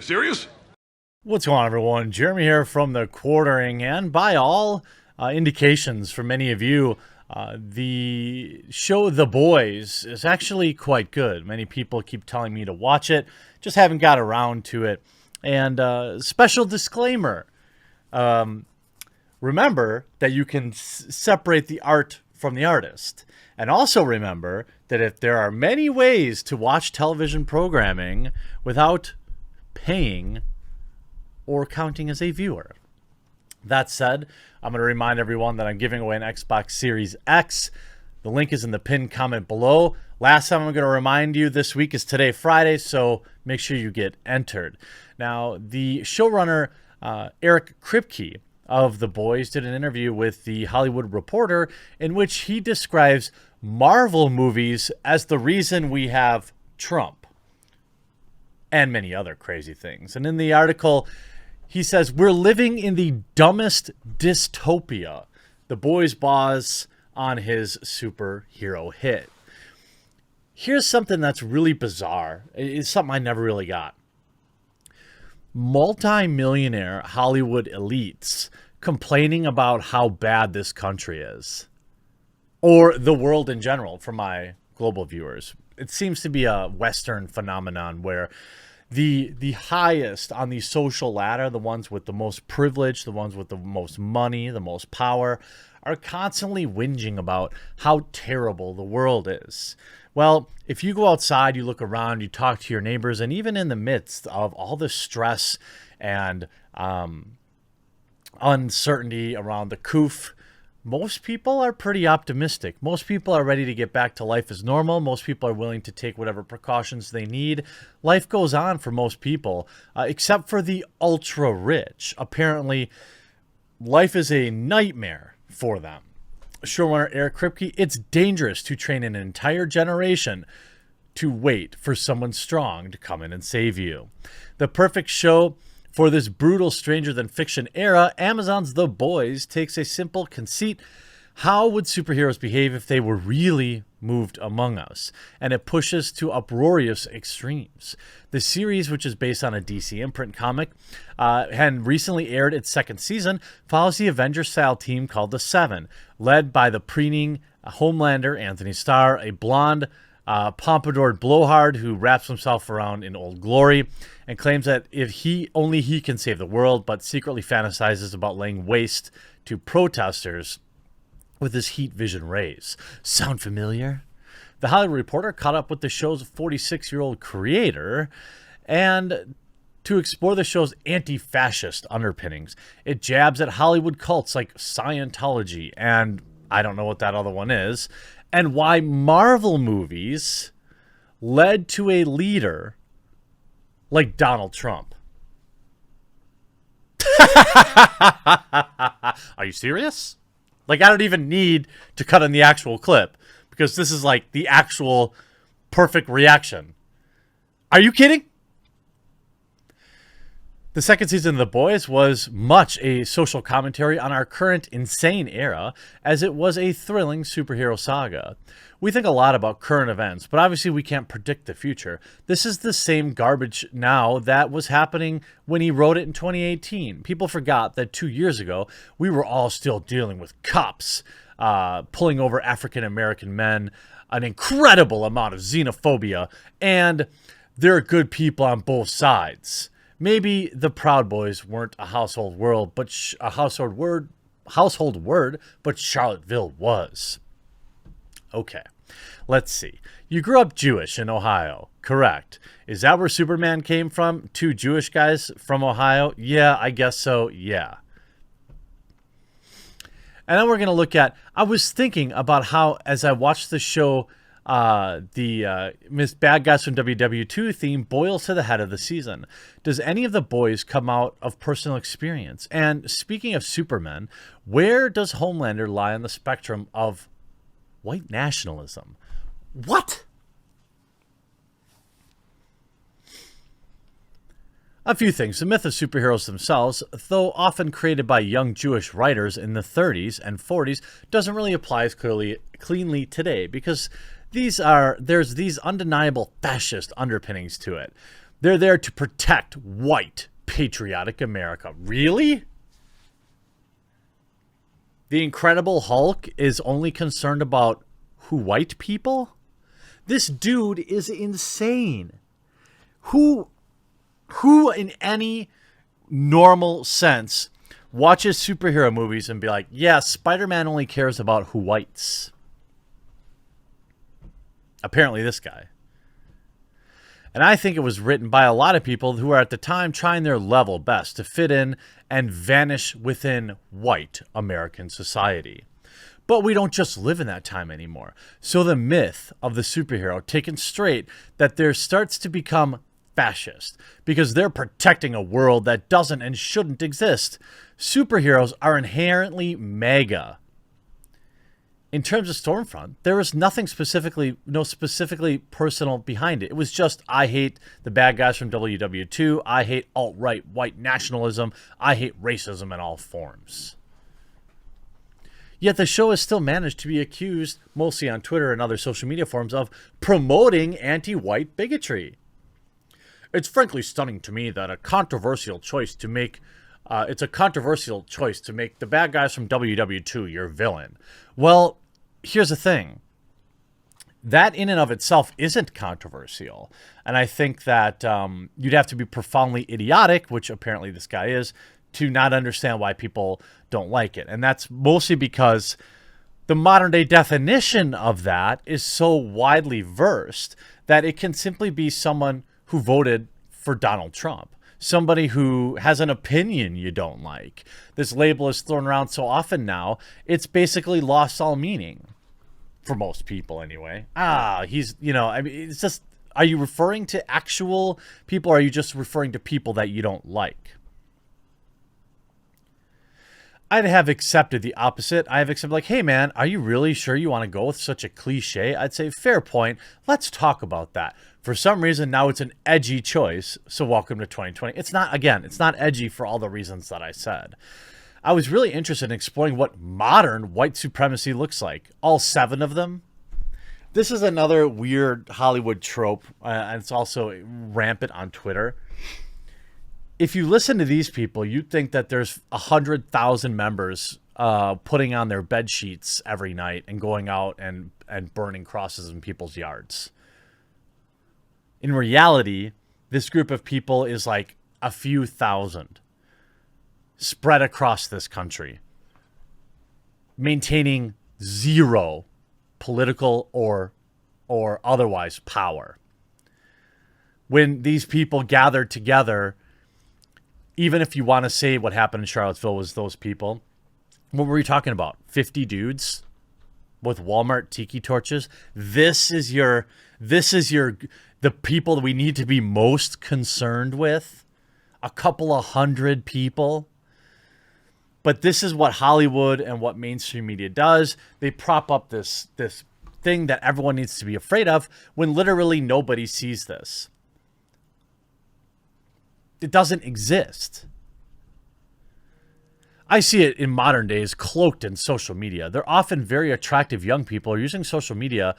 serious? What's going on, everyone? Jeremy here from The Quartering, and by all indications from many of you, the show The Boys is actually quite good. Many people keep telling me to watch it, just haven't got around to it. And special disclaimer, remember that you can separate the art from the artist. And also remember that if there are many ways to watch television programming without paying or counting as a viewer. That said, I'm going to remind everyone that I'm giving away an Xbox Series X. The link is in the pinned comment below. Last time I'm going to remind you, this week is today, Friday, so make sure you get entered. Now, the showrunner, Eric Kripke of The Boys, did an interview with The Hollywood Reporter in which he describes Marvel movies as the reason we have Trump and many other crazy things. And in the article, he says, we're living in the dumbest dystopia. The Boys boss on his superhero hit. Here's something that's really bizarre. It's something I never really got. Multi-millionaire Hollywood elites complaining about how bad this country is. Or the world in general, for my global viewers. It seems to be a Western phenomenon where the highest on the social ladder, the ones with the most privilege, the ones with the most money, the most power, are constantly whinging about how terrible the world is. Well, if you go outside, you look around, you talk to your neighbors, and even in the midst of all the stress and uncertainty around the coof, most people are pretty optimistic. Most people are ready to get back to life as normal. Most people are willing to take whatever precautions they need. Life goes on for most people, except for the ultra rich. Apparently, life is a nightmare for them. Showrunner Eric Kripke, it's dangerous to train an entire generation to wait for someone strong to come in and save you. The perfect show for this brutal stranger-than-fiction era, Amazon's The Boys takes a simple conceit. How would superheroes behave if they were really moved among us? And it pushes to uproarious extremes. The series, which is based on a DC imprint comic, and recently aired its second season, follows the Avengers-style team called the Seven, led by the preening Homelander Anthony Starr, a blonde, pompadoured blowhard who wraps himself around in Old Glory and claims that only he can save the world, but secretly fantasizes about laying waste to protesters with his heat vision rays. Sound familiar? The Hollywood Reporter caught up with the show's 46-year-old creator and to explore the show's anti-fascist underpinnings. It jabs at Hollywood cults like Scientology and I don't know what that other one is, and why Marvel movies led to a leader like Donald Trump. Are you serious? Like, I don't even need to cut in the actual clip because this is like the actual perfect reaction. Are you kidding? The second season of The Boys was much a social commentary on our current insane era, as it was a thrilling superhero saga. We think a lot about current events, but obviously we can't predict the future. This is the same garbage now that was happening when he wrote it in 2018. People forgot that 2 years ago, we were all still dealing with cops pulling over African-American men, an incredible amount of xenophobia, and there are good people on both sides. Maybe the Proud Boys weren't a household word, but Charlottesville was. Okay, let's see. You grew up Jewish in Ohio, correct? Is that where Superman came from? Two Jewish guys from Ohio? Yeah, I guess so, yeah. And then we're going to look at, I was thinking about how, as I watched the show, the Miss Bad Guys from WW2 theme boils to the head of the season. Does any of the boys come out of personal experience? And speaking of Superman, where does Homelander lie on the spectrum of white nationalism? What? A few things. The myth of superheroes themselves, though often created by young Jewish writers in the 30s and 40s, doesn't really apply as cleanly today because there's these undeniable fascist underpinnings to it. They're there to protect white, patriotic America. Really? The Incredible Hulk is only concerned about who white people? This dude is insane. Who in any normal sense watches superhero movies and be like, yeah, Spider-Man only cares about who whites? Apparently this guy. And I think it was written by a lot of people who were at the time trying their level best to fit in and vanish within white American society. But we don't just live in that time anymore. So the myth of the superhero taken straight, that there starts to become fascist because they're protecting a world that doesn't and shouldn't exist. Superheroes are inherently MAGA. In terms of Stormfront, there was nothing specifically personal behind it. It was just, I hate the bad guys from WW2. I hate alt-right white nationalism. I hate racism in all forms. Yet the show has still managed to be accused, mostly on Twitter and other social media forums, of promoting anti-white bigotry. It's frankly stunning to me that it's a controversial choice to make the bad guys from WW2 your villain. Well, here's the thing. That in and of itself isn't controversial. And I think that you'd have to be profoundly idiotic, which apparently this guy is, to not understand why people don't like it. And that's mostly because the modern day definition of that is so widely versed that it can simply be someone who voted for Donald Trump. Somebody who has an opinion you don't like. This label is thrown around so often now, it's basically lost all meaning. For most people, anyway. It's just, are you referring to actual people, or are you just referring to people that you don't like? I'd have accepted the opposite. I have accepted, like, hey, man, are you really sure you want to go with such a cliche? I'd say, fair point. Let's talk about that. For some reason, now it's an edgy choice, so welcome to 2020. It's not edgy for all the reasons that I said. I was really interested in exploring what modern white supremacy looks like. All 7 of them. This is another weird Hollywood trope, and it's also rampant on Twitter. If you listen to these people, you'd think that there's 100,000 members putting on their bed sheets every night and going out and burning crosses in people's yards. In reality, this group of people is like a few thousand spread across this country, maintaining zero political or otherwise power. When these people gathered together, even if you want to say what happened in Charlottesville was those people, what were we talking about? 50 dudes with Walmart tiki torches? This is the people that we need to be most concerned with. A couple of hundred people. But this is what Hollywood and what mainstream media does. They prop up this thing that everyone needs to be afraid of when literally nobody sees this. It doesn't exist. I see it in modern days cloaked in social media. They're often very attractive young people who are using social media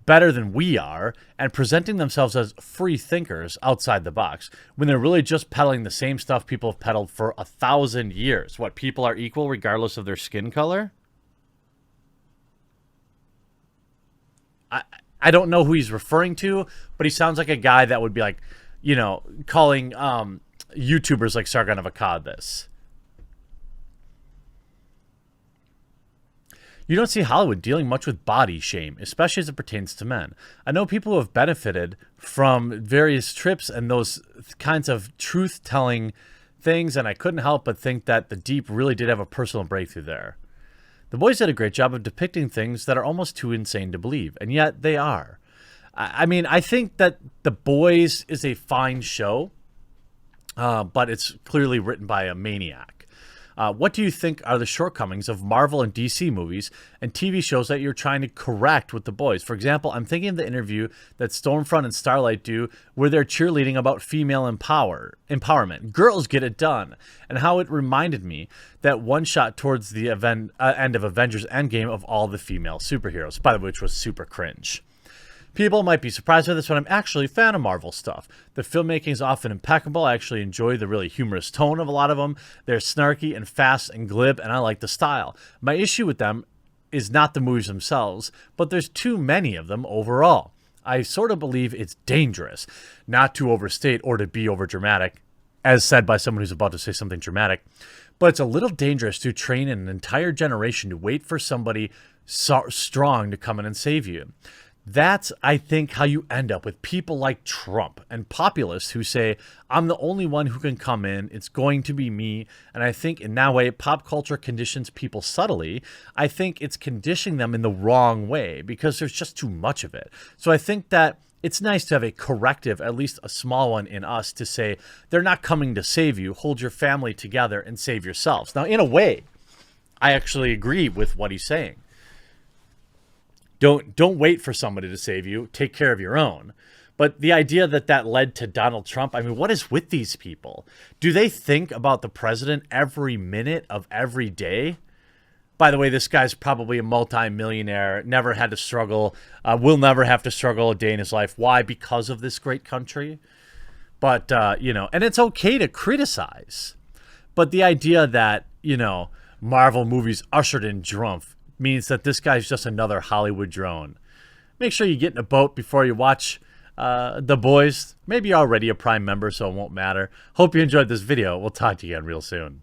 better than we are and presenting themselves as free thinkers outside the box when they're really just peddling the same stuff people have peddled for 1,000 years. What, people are equal regardless of their skin color? I don't know who he's referring to, but he sounds like a guy that would be like, calling YouTubers like Sargon of Akkad this. You don't see Hollywood dealing much with body shame, especially as it pertains to men. I know people who have benefited from various trips and those kinds of truth-telling things, and I couldn't help but think that The Deep really did have a personal breakthrough there. The boys did a great job of depicting things that are almost too insane to believe, and yet they are. I think that The Boys is a fine show, but it's clearly written by a maniac. What do you think are the shortcomings of Marvel and DC movies and TV shows that you're trying to correct with The Boys? For example, I'm thinking of the interview that Stormfront and Starlight do where they're cheerleading about female empowerment. Girls get it done. And how it reminded me that one shot towards the end of Avengers Endgame of all the female superheroes, by the way, which was super cringe. People might be surprised by this, but I'm actually a fan of Marvel stuff. The filmmaking is often impeccable. I actually enjoy the really humorous tone of a lot of them. They're snarky and fast and glib, and I like the style. My issue with them is not the movies themselves, but there's too many of them overall. I sort of believe it's dangerous not to overstate or to be overdramatic, as said by someone who's about to say something dramatic, but it's a little dangerous to train an entire generation to wait for somebody strong to come in and save you. That's, I think, how you end up with people like Trump and populists who say, I'm the only one who can come in. It's going to be me. And I think in that way, pop culture conditions people subtly. I think it's conditioning them in the wrong way because there's just too much of it. So I think that it's nice to have a corrective, at least a small one in us, to say, they're not coming to save you. Hold your family together and save yourselves. Now, in a way, I actually agree with what he's saying. Don't wait for somebody to save you. Take care of your own. But the idea that led to Donald Trump, I mean, what is with these people? Do they think about the president every minute of every day? By the way, this guy's probably a multi-millionaire, never had to struggle, will never have to struggle a day in his life. Why? Because of this great country. But, and it's okay to criticize. But the idea that, Marvel movies ushered in Trump means that this guy's just another Hollywood drone. Make sure you get in a boat before you watch The Boys. Maybe you're already a Prime member, so it won't matter. Hope you enjoyed this video. We'll talk to you again real soon.